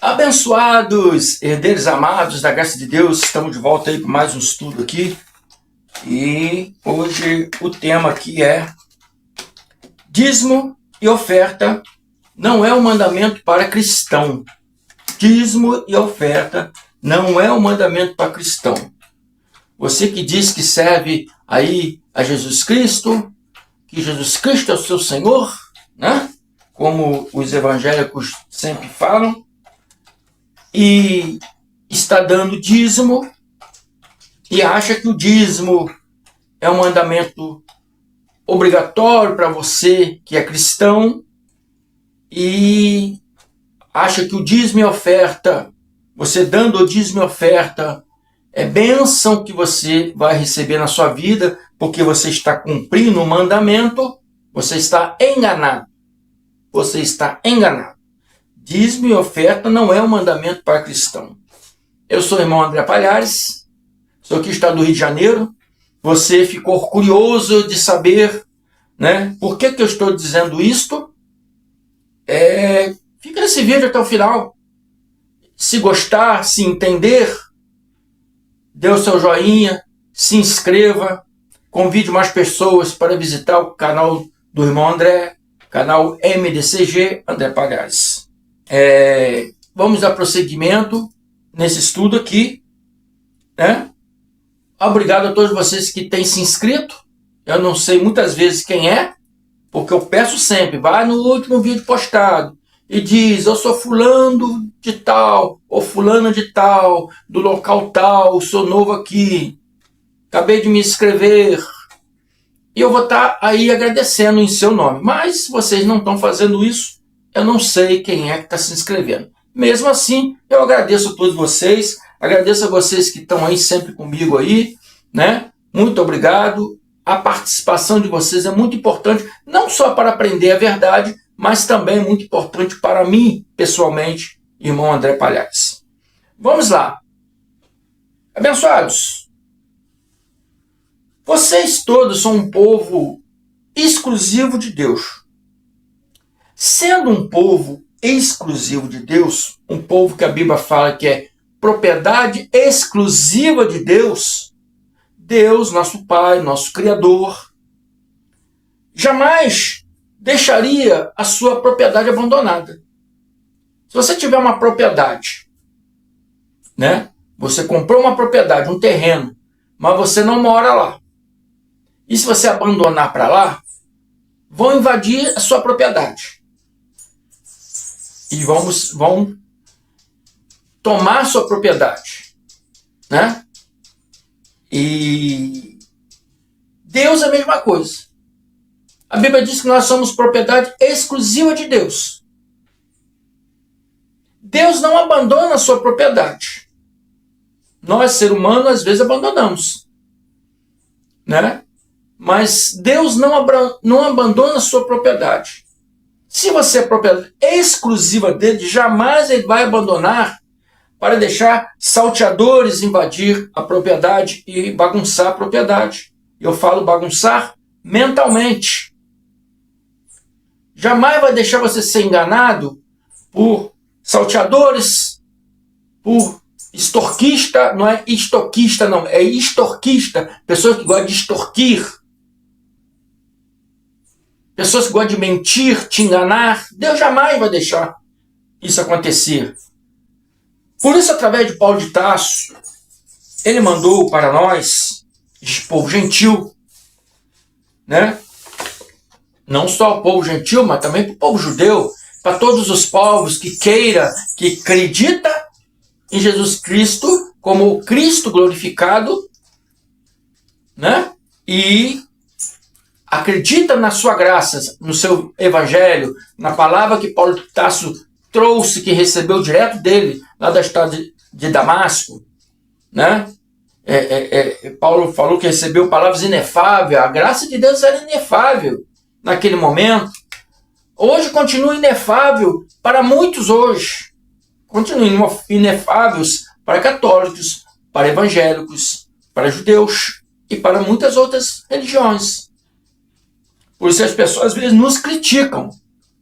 Abençoados, herdeiros amados da graça de Deus, estamos de volta aí para mais um estudo aqui. E hoje o tema aqui é dízimo e oferta não é um mandamento para cristão. Dízimo e oferta não é um mandamento para cristão. Você que diz que serve aí a Jesus Cristo, que Jesus Cristo é o seu Senhor, né? Como os evangélicos sempre falam, e está dando dízimo e acha que o dízimo é um mandamento obrigatório para você que é cristão e acha que o dízimo e oferta, você dando o dízimo e oferta, é bênção que você vai receber na sua vida porque você está cumprindo o mandamento, você está enganado. Você está enganado. Dízimo e oferta não é um mandamento para cristão. Eu sou o irmão André Palhares, sou aqui do estado do Rio de Janeiro. Você ficou curioso de saber, né, por que eu estou dizendo isto? Fica nesse vídeo até o final. Se gostar, se entender, dê o seu joinha, se inscreva, convide mais pessoas para visitar o canal do irmão André, canal MDCG André Palhares. Vamos dar prosseguimento nesse estudo aqui, né? Obrigado a todos vocês que têm se inscrito. Eu não sei muitas vezes quem é, porque eu peço sempre, vai no último vídeo postado e diz, eu sou fulano de tal, ou fulana de tal, do local tal, sou novo aqui, acabei de me inscrever, e eu vou estar aí agradecendo em seu nome. Mas se vocês não estão fazendo isso, eu não sei quem é que está se inscrevendo. Mesmo assim, eu agradeço a todos vocês, agradeço a vocês que estão aí sempre comigo aí, né? Muito obrigado. A participação de vocês é muito importante, não só para aprender a verdade, mas também é muito importante para mim, pessoalmente, irmão André Palhares. Vamos lá. Abençoados, vocês todos são um povo exclusivo de Deus. Sendo um povo exclusivo de Deus, um povo que a Bíblia fala que é propriedade exclusiva de Deus, Deus, nosso Pai, nosso Criador, jamais deixaria a sua propriedade abandonada. Se você tiver uma propriedade, né? Você comprou uma propriedade, um terreno, mas você não mora lá. E se você abandonar para lá, vão invadir a sua propriedade. E vão tomar a sua propriedade, né? E Deus é a mesma coisa. A Bíblia diz que nós somos propriedade exclusiva de Deus. Deus não abandona a sua propriedade. Nós, ser humano, às vezes abandonamos, né? Mas Deus não abandona a sua propriedade. Se você é propriedade exclusiva dele, jamais ele vai abandonar para deixar salteadores invadir a propriedade e bagunçar a propriedade. Eu falo bagunçar mentalmente. Jamais vai deixar você ser enganado por salteadores, por extorquista, não é estoquista não, é extorquista, pessoas que gostam de extorquir, pessoas que gostam de mentir, te enganar. Deus jamais vai deixar isso acontecer. Por isso, através de Paulo de Tarso, ele mandou para nós, povo gentil, né? Não só o povo gentil, mas também para o povo judeu, para todos os povos que acredita em Jesus Cristo como o Cristo glorificado, né? E acredita na sua graça, no seu evangelho, na palavra que Paulo de Tarso trouxe, que recebeu direto dele, lá da estrada de Damasco, né? Paulo falou que recebeu palavras inefáveis, a graça de Deus era inefável naquele momento, hoje continua inefável para muitos hoje. Continuam inefáveis para católicos, para evangélicos, para judeus e para muitas outras religiões. Por isso as pessoas às vezes nos criticam.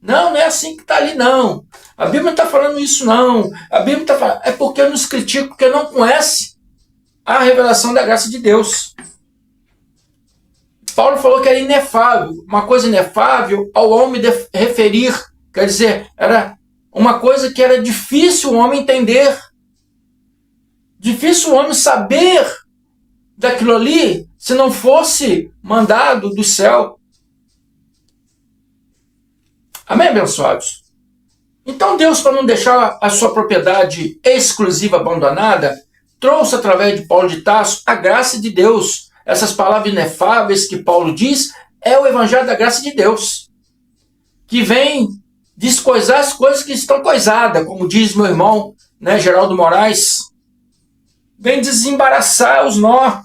Não, não é assim que está ali, não. A Bíblia não está falando isso, não. A Bíblia está falando... É porque nos criticam, porque não conhece a revelação da graça de Deus. Paulo falou que era inefável. Uma coisa inefável ao homem referir. Quer dizer, era uma coisa que era difícil o homem entender. Difícil o homem saber daquilo ali se não fosse mandado do céu. Amém, abençoados? Então Deus, para não deixar a sua propriedade exclusiva abandonada, trouxe através de Paulo de Tarso a graça de Deus. Essas palavras inefáveis que Paulo diz é o evangelho da graça de Deus, que vem descoisar as coisas que estão coisadas, como diz meu irmão, né, Geraldo Moraes. Vem desembaraçar os nós.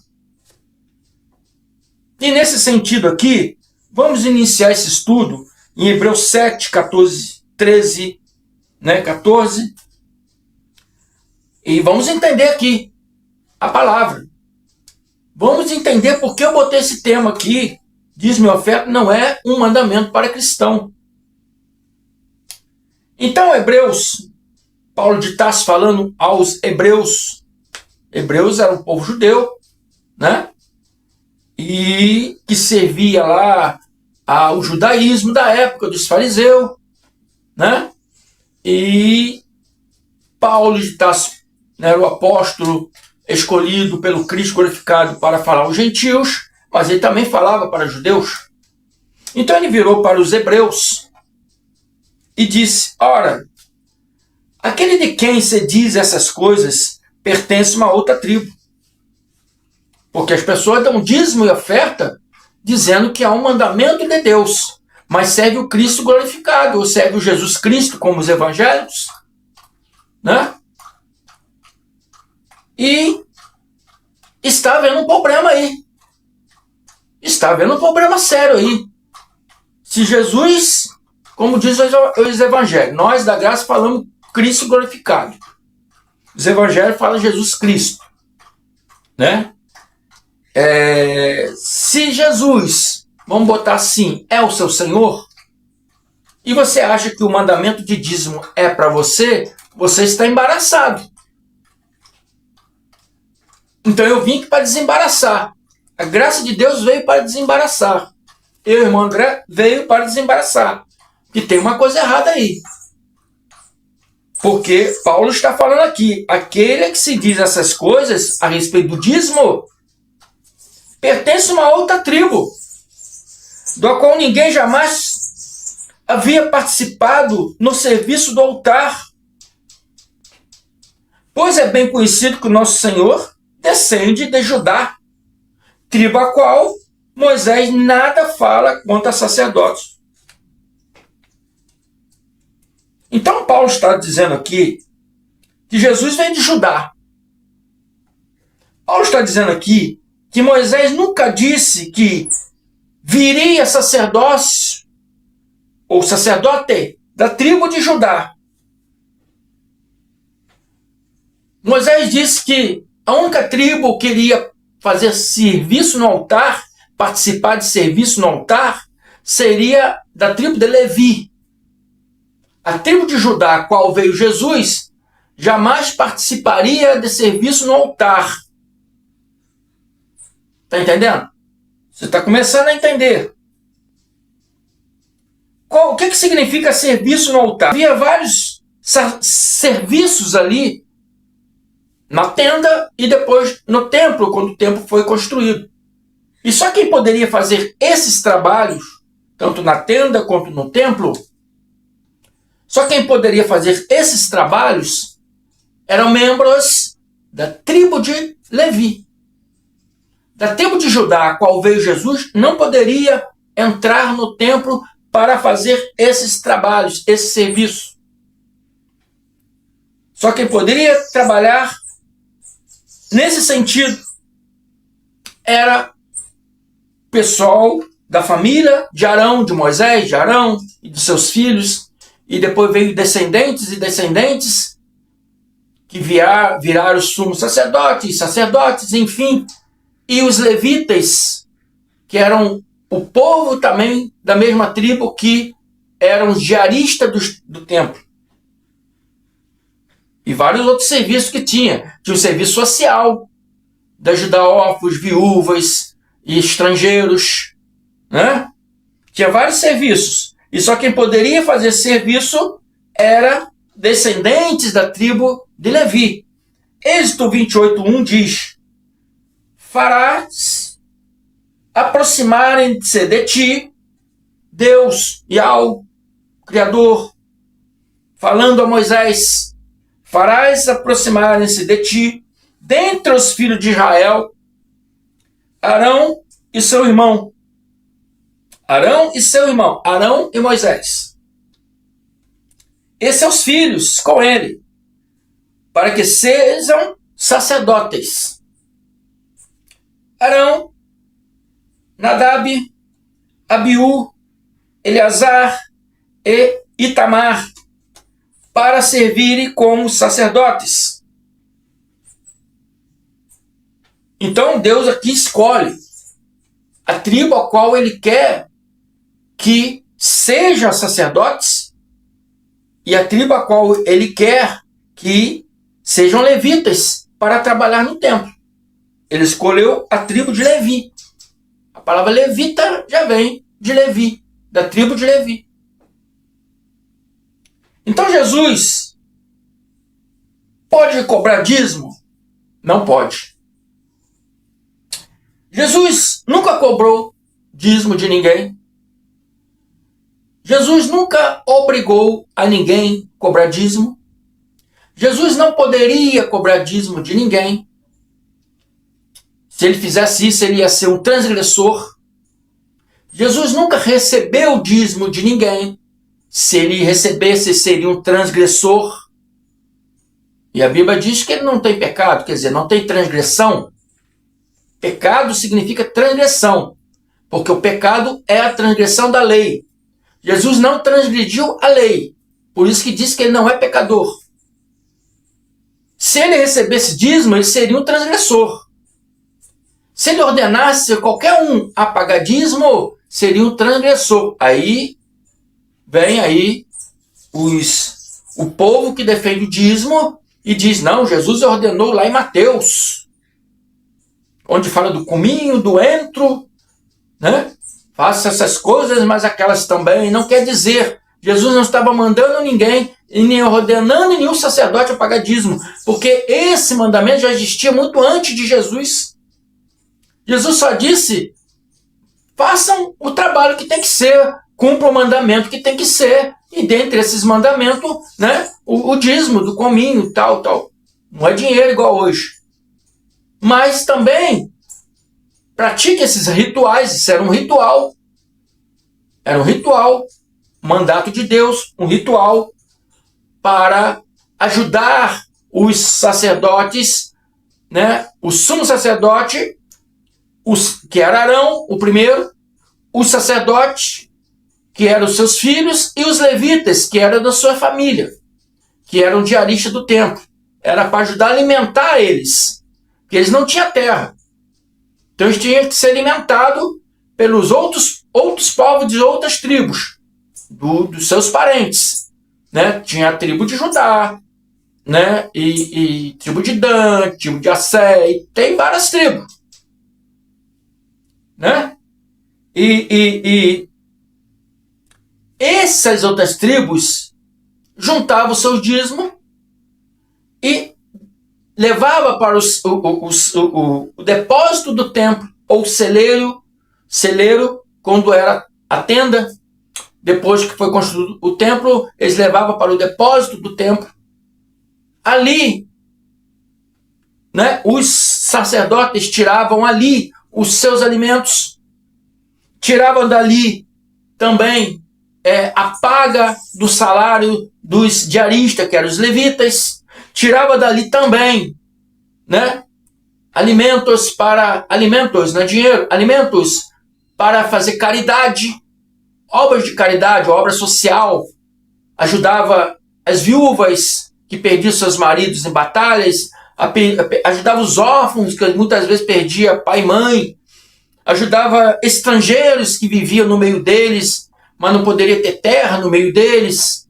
E nesse sentido aqui, vamos iniciar esse estudo em Hebreus 7, 14, 13, 14. E vamos entender aqui a palavra. Vamos entender por que eu botei esse tema aqui. Diz-me oferta não é um mandamento para cristão. Então, Hebreus, Paulo de Tarso falando aos hebreus. Hebreus era um povo judeu, né? E que servia lá ao judaísmo da época dos fariseus, né? E Paulo de Tarso, né, era o apóstolo escolhido pelo Cristo glorificado para falar aos gentios, mas ele também falava para os judeus. Então ele virou para os hebreus e disse: ora, aquele de quem se diz essas coisas pertence a uma outra tribo. Porque as pessoas dão dízimo e oferta dizendo que há um mandamento de Deus, mas serve o Cristo glorificado, ou serve o Jesus Cristo como os evangélicos, né? E está havendo um problema aí. Está havendo um problema sério aí. Se Jesus, como diz os evangelhos, nós da graça falamos Cristo glorificado. Os evangelhos falam Jesus Cristo, né? Se Jesus, vamos botar assim, é o seu Senhor, e você acha que o mandamento de dízimo é para você, você está embaraçado. Então eu vim aqui para desembaraçar. A graça de Deus veio para desembaraçar. Eu, irmão André, veio para desembaraçar. E tem uma coisa errada aí. Porque Paulo está falando aqui, aquele que se diz essas coisas a respeito do dízimo pertence a uma outra tribo, da qual ninguém jamais havia participado no serviço do altar. Pois é bem conhecido que o nosso Senhor descende de Judá, tribo a qual Moisés nada fala contra sacerdotes. Então Paulo está dizendo aqui que Jesus vem de Judá. Paulo está dizendo aqui que Moisés nunca disse que viria sacerdócio ou sacerdote da tribo de Judá. Moisés disse que a única tribo que iria fazer serviço no altar, participar de serviço no altar, seria da tribo de Levi. A tribo de Judá, a qual veio Jesus, jamais participaria de serviço no altar. Está entendendo? Você está começando a entender. O que significa serviço no altar? Havia vários serviços ali na tenda e depois no templo, quando o templo foi construído. E só quem poderia fazer esses trabalhos, tanto na tenda quanto no templo, só quem poderia fazer esses trabalhos eram membros da tribo de Levi. Da tribo de Judá, a qual veio Jesus, não poderia entrar no templo para fazer esses trabalhos, esse serviço. Só quem poderia trabalhar nesse sentido era pessoal da família de Arão, de Moisés, de Arão e de seus filhos, e depois veio descendentes e descendentes que viraram os sumos sacerdotes, enfim, e os levitas, que eram o povo também da mesma tribo, que eram os diaristas do templo. E vários outros serviços que tinha. Tinha o serviço social, de ajudar órfãos, viúvas e estrangeiros, né? Tinha vários serviços. E só quem poderia fazer serviço era descendentes da tribo de Levi. Êxodo 28:1 diz: farás aproximarem-se de ti, Deus, Yahweh, Criador, falando a Moisés, farás aproximarem-se de ti, dentre os filhos de Israel, Arão e seu irmão. Arão e Moisés. E seus filhos com ele, para que sejam sacerdotes. Arão, Nadab, Abiú, Eleazar e Itamar, para servirem como sacerdotes. Então Deus aqui escolhe a tribo a qual ele quer que sejam sacerdotes e a tribo a qual ele quer que sejam levitas para trabalhar no templo. Ele escolheu a tribo de Levi. A palavra levita já vem de Levi, da tribo de Levi. Então Jesus pode cobrar dízimo? Não pode. Jesus nunca cobrou dízimo de ninguém. Jesus nunca obrigou a ninguém a cobrar dízimo. Jesus não poderia cobrar dízimo de ninguém. Se ele fizesse isso, ele ia ser um transgressor. Jesus nunca recebeu dízimo de ninguém. Se ele recebesse, seria um transgressor. E a Bíblia diz que ele não tem pecado, quer dizer, não tem transgressão. Pecado significa transgressão, porque o pecado é a transgressão da lei. Jesus não transgrediu a lei, por isso que diz que ele não é pecador. Se ele recebesse dízimo, ele seria um transgressor. Se ele ordenasse qualquer um a pagar dízimo, seria um transgressor. Aí vem aí o povo que defende o dízimo e diz, não, Jesus ordenou lá em Mateus, onde fala do cominho, do entro, né? Faça essas coisas, mas aquelas também. Não quer dizer, Jesus não estava mandando ninguém, e nem ordenando nenhum sacerdote a pagar dízimo, porque esse mandamento já existia muito antes de Jesus. Jesus só disse, façam o trabalho que tem que ser, cumpram o mandamento que tem que ser, e dentre esses mandamentos, né, o dízimo do cominho, tal. Não é dinheiro igual hoje. Mas também pratique esses rituais. Isso era um ritual. Era um ritual, mandato de Deus, um ritual para ajudar os sacerdotes, né? O sumo sacerdote, que era Arão, o primeiro, os sacerdotes, que eram os seus filhos, e os levitas, que eram da sua família, que eram diaristas do templo. Era para ajudar a alimentar eles, porque eles não tinham terra. Então eles tinham que ser alimentados pelos outros povos de outras tribos, dos seus parentes, né? Tinha a tribo de Judá, né? E tribo de Dan, tribo de Assé, tem várias tribos, né? E essas outras tribos juntavam o seu dízimo e levava para o depósito do templo, ou celeiro, quando era a tenda. Depois que foi construído o templo, eles levavam para o depósito do templo. Ali, né, os sacerdotes tiravam ali os seus alimentos, tiravam dali também a paga do salário dos diaristas, que eram os levitas, tirava dali também, né, alimentos, não é dinheiro, alimentos para fazer caridade, obras de caridade, obra social, ajudava as viúvas que perdiam seus maridos em batalhas, ajudava os órfãos, que muitas vezes perdia pai e mãe, ajudava estrangeiros que viviam no meio deles, mas não poderia ter terra no meio deles.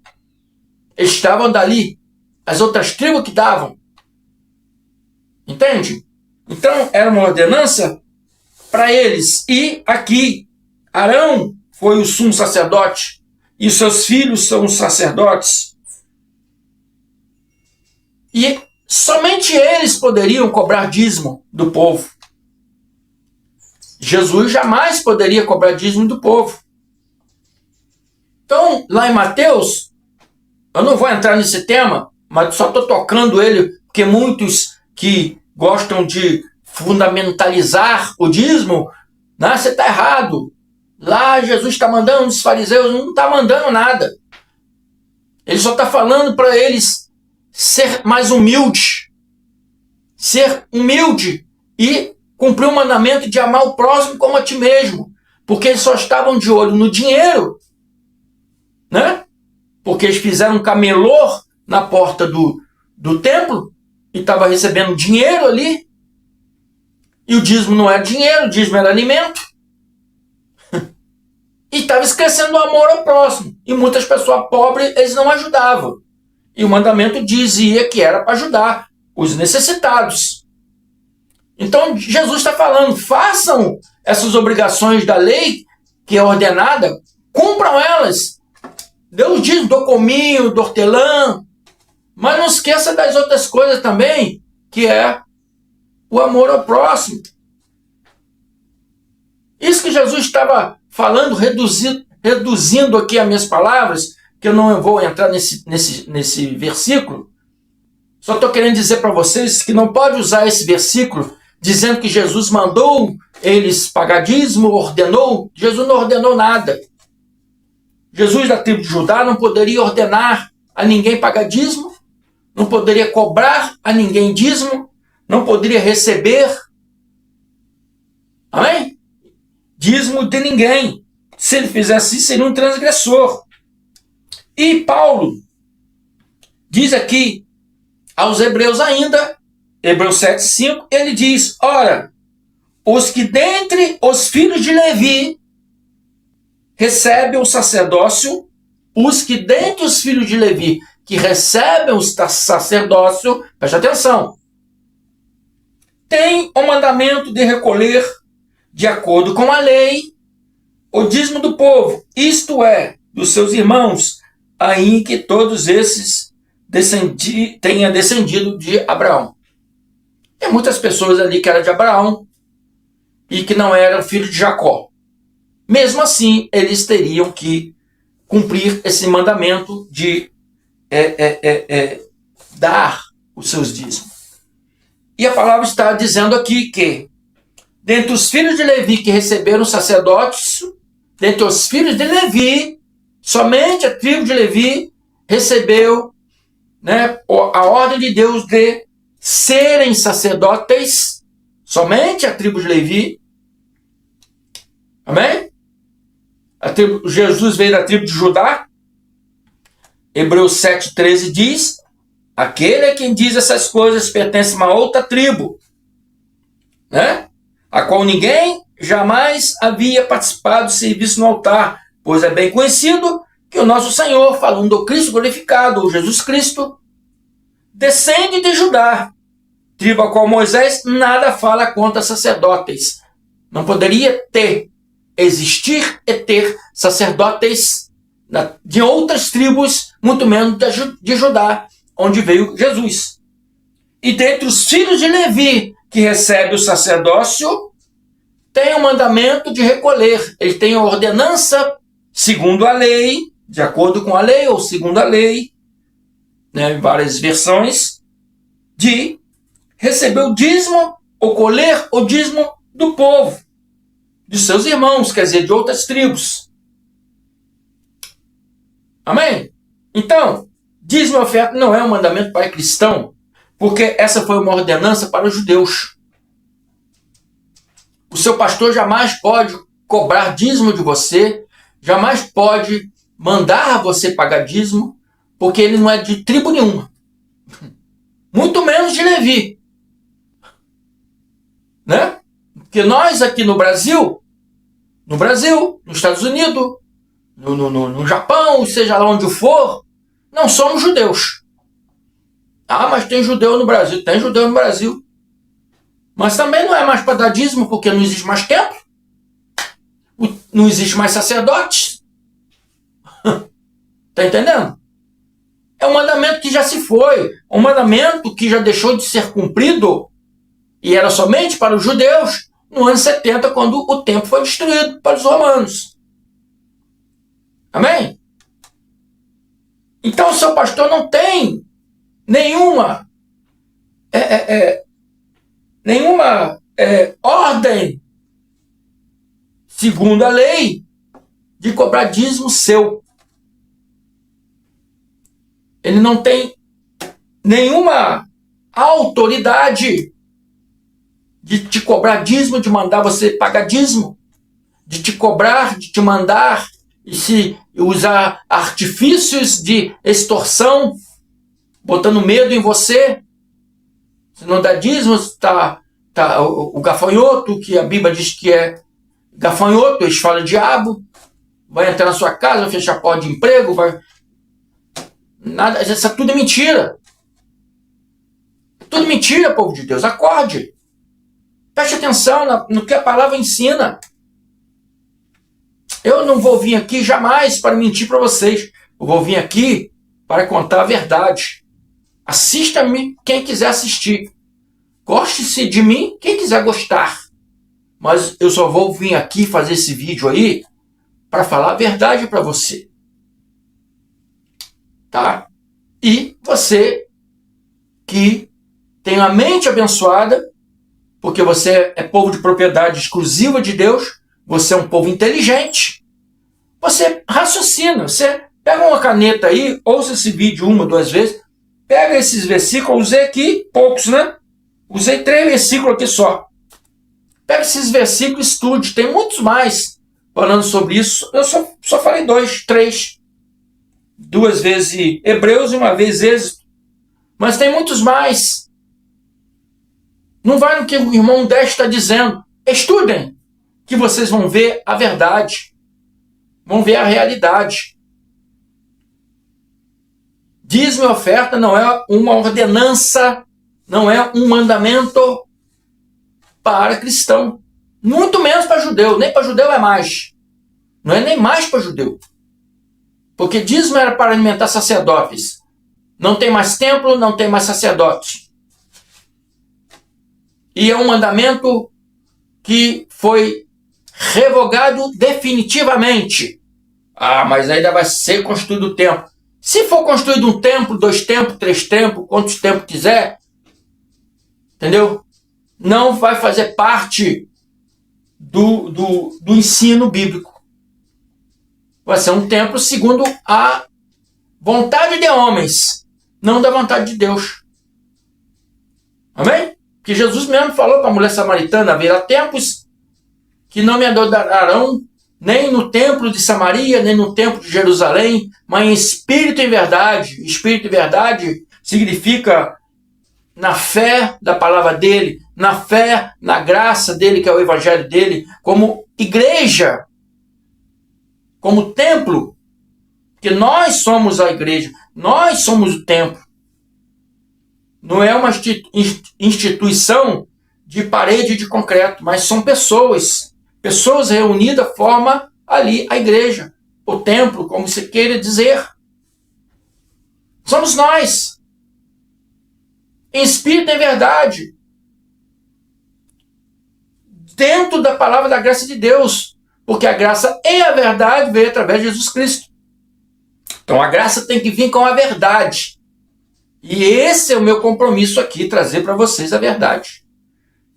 Eles estavam dali, as outras tribos que davam. Entende? Então, era uma ordenança para eles. E aqui, Arão foi o sumo sacerdote, e seus filhos são os sacerdotes. E somente eles poderiam cobrar dízimo do povo. Jesus jamais poderia cobrar dízimo do povo. Então, lá em Mateus, eu não vou entrar nesse tema, mas só estou tocando ele, porque muitos que gostam de fundamentalizar o dízimo, né, você está errado. Lá Jesus está mandando os fariseus, não está mandando nada. Ele só está falando para eles ser mais humilde. Ser humilde e cumprir o mandamento de amar o próximo como a ti mesmo. Porque eles só estavam de olho no dinheiro, né? Porque eles fizeram um camelô na porta do templo e estava recebendo dinheiro ali. E o dízimo não era dinheiro, o dízimo era alimento. E estava esquecendo o amor ao próximo. E muitas pessoas pobres, eles não ajudavam. E o mandamento dizia que era para ajudar os necessitados. Então, Jesus está falando, façam essas obrigações da lei, que é ordenada, cumpram elas. Deus diz do cominho, do hortelã, mas não esqueça das outras coisas também, que é o amor ao próximo. Isso que Jesus estava falando, reduzindo aqui as minhas palavras, que eu não vou entrar nesse versículo, só estou querendo dizer para vocês que não pode usar esse versículo dizendo que Jesus mandou eles pagar dízimo, ordenou. Jesus não ordenou nada. Jesus da tribo de Judá não poderia ordenar a ninguém pagar dízimo, não poderia cobrar a ninguém dízimo, não poderia receber, amém? Dízimo de ninguém. Se ele fizesse isso, seria um transgressor. E Paulo diz aqui aos Hebreus ainda, Hebreus 7,5, ele diz, ora, os que dentre os filhos de Levi recebem o sacerdócio, os que dentre os filhos de Levi que recebem o sacerdócio, preste atenção, tem o mandamento de recolher, de acordo com a lei, o dízimo do povo, isto é, dos seus irmãos, aí que todos esses tenham descendido de Abraão. Tem muitas pessoas ali que eram de Abraão e que não eram filhos de Jacó. Mesmo assim, eles teriam que cumprir esse mandamento de dar os seus dízimos. E a palavra está dizendo aqui que, dentre os filhos de Levi que receberam sacerdócio, dentre os filhos de Levi, somente a tribo de Levi recebeu, né, a ordem de Deus de serem sacerdotes, somente a tribo de Levi. Amém? Jesus veio da tribo de Judá. Hebreus 7,13 diz, aquele a quem diz essas coisas pertence a uma outra tribo, né? A qual ninguém jamais havia participado do serviço no altar, pois é bem conhecido que o nosso Senhor, falando do Cristo glorificado, o Jesus Cristo, descende de Judá, tribo a qual Moisés nada fala contra sacerdotes. Não poderia existir e ter sacerdotes de outras tribos, muito menos de Judá, onde veio Jesus. E dentre os filhos de Levi, que recebe o sacerdócio, tem o mandamento de recolher. Ele tem a ordenança, segundo a lei, de acordo com a lei, ou segundo a lei, né, em várias versões, de receber o dízimo, ou colher o dízimo do povo, de seus irmãos, quer dizer, de outras tribos. Amém? Então, dízimo e oferta não é um mandamento para cristão, porque essa foi uma ordenança para os judeus. O seu pastor jamais pode cobrar dízimo de você, jamais pode mandar você pagar dízimo, porque ele não é de tribo nenhuma. Muito menos de Levi. Né? Porque nós aqui no Brasil, nos Estados Unidos, no Japão, seja lá onde for, não somos judeus. Ah, mas tem judeu no Brasil. Tem judeu no Brasil. Mas também não é mais para dar dízimo, porque não existe mais templo. Não existe mais sacerdotes. Tá entendendo? É um mandamento que já se foi. Um mandamento que já deixou de ser cumprido. E era somente para os judeus no ano 70, quando o templo foi destruído para os romanos. Amém? Então o seu pastor não tem nenhuma ordem, segundo a lei, de cobrar dízimo seu. Ele não tem nenhuma autoridade de te cobrar dízimo, de mandar você pagar dízimo, de te cobrar, de te mandar e se usar artifícios de extorsão, botando medo em você. Se não dá dízimo, tá o gafanhoto, que a Bíblia diz que é gafanhoto, eles falam diabo, vai entrar na sua casa, vai fechar a porta de emprego, vai... Nada, isso tudo é mentira. Tudo mentira, povo de Deus. Acorde. Preste atenção no que a palavra ensina. Eu não vou vir aqui jamais para mentir para vocês. Eu vou vir aqui para contar a verdade. Assista-me quem quiser assistir. Goste-se de mim quem quiser gostar. Mas eu só vou vir aqui fazer esse vídeo aí para falar a verdade para você. Tá? E você que tem a mente abençoada, porque você é povo de propriedade exclusiva de Deus, você é um povo inteligente, você raciocina, você pega uma caneta aí, ouça esse vídeo 1 ou 2 vezes, pega esses versículos, usei aqui poucos, né? Usei 3 versículos aqui só. Pega esses versículos e estude, tem muitos mais falando sobre isso, eu só falei 2, 3. 2 vezes Hebreus e 1 vez Êxodo. Mas tem muitos mais. Não vai no que o irmão 10 está dizendo. Estudem, que vocês vão ver a verdade. Vão ver a realidade. Dízimo e oferta não é uma ordenança, não é um mandamento para cristão. Muito menos para judeu. Nem para judeu é mais. Não é nem mais para judeu. Porque dízimo era para alimentar sacerdotes. Não tem mais templo, não tem mais sacerdote. E é um mandamento que foi revogado definitivamente. Ah, mas ainda vai ser construído o templo. Se for construído um templo, 2 templos, 3 templos, quantos templos quiser, entendeu? Não vai fazer parte do ensino bíblico. Vai ser um templo segundo a vontade de homens, não da vontade de Deus. Amém? Porque Jesus mesmo falou para a mulher samaritana, haverá tempos que não me adorarão nem no templo de Samaria, nem no templo de Jerusalém, mas em espírito e verdade. Espírito e verdade significa na fé da palavra dele, na fé, na graça dele, que é o evangelho dele, como igreja, como templo, que nós somos a igreja, nós somos o templo. Não é uma instituição de parede de concreto, mas são pessoas. Pessoas reunidas formam ali a igreja, o templo, como se queira dizer. Somos nós. Em espírito e em verdade. Dentro da palavra da graça de Deus. Porque a graça e a verdade veio através de Jesus Cristo. Então a graça tem que vir com a verdade. E esse é o meu compromisso aqui, trazer para vocês a verdade.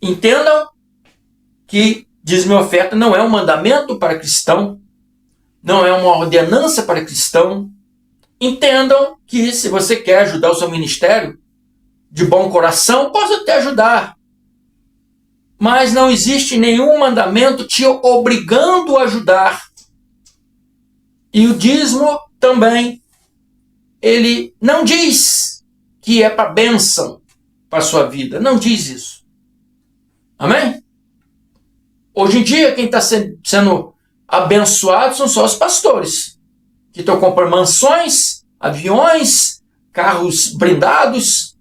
Entendam que dízimo e oferta não é um mandamento para cristão, não é uma ordenança para cristão. Entendam que se você quer ajudar o seu ministério, de bom coração, posso até ajudar. mas não existe nenhum mandamento te obrigando a ajudar. E o dízimo também, ele não diz que é para bênção para a sua vida. Não diz isso. Amém? Hoje em dia, quem está sendo abençoado são só os pastores, que estão comprando mansões, aviões, carros blindados,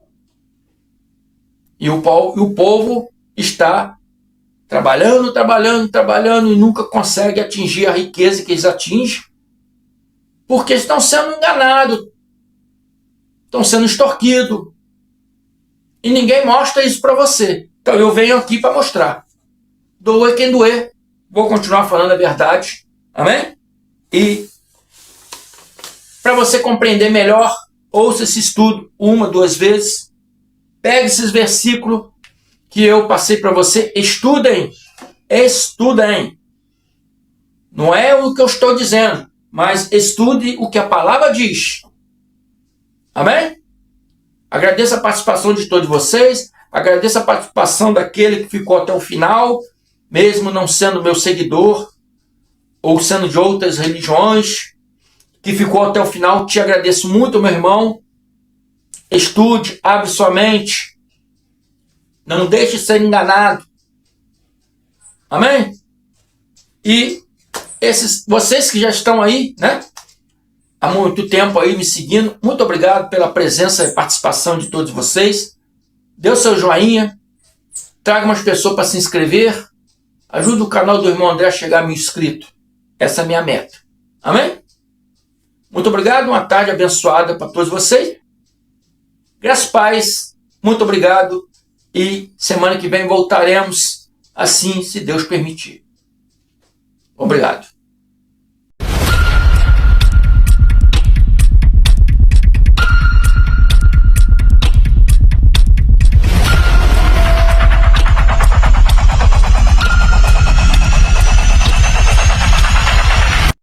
e o povo está trabalhando e nunca consegue atingir a riqueza que eles atingem, porque estão sendo enganados, estão sendo extorquidos, e ninguém mostra isso para você. Então eu venho aqui para mostrar. Doer quem doer, vou continuar falando a verdade, amém? E para você compreender melhor, ouça esse estudo 1, 2 vezes, pegue esses versículos que eu passei para você, estudem. Não é o que eu estou dizendo, mas estude o que a palavra diz. Amém? Agradeço a participação de todos vocês, agradeço a participação daquele que ficou até o final, mesmo não sendo meu seguidor, ou sendo de outras religiões, que ficou até o final. Te agradeço muito, meu irmão. Estude, abre sua mente, não deixe de ser enganado. Amém? E vocês que já estão aí, né? Há muito tempo aí me seguindo, muito obrigado pela presença e participação de todos vocês. Dê o seu joinha, traga umas pessoas para se inscrever, ajude o canal do irmão André a chegar a 1000 inscritos. Essa é a minha meta. Amém? Muito obrigado, uma tarde abençoada para todos vocês. Graças a paz, muito obrigado. E semana que vem voltaremos, assim, se Deus permitir. Obrigado.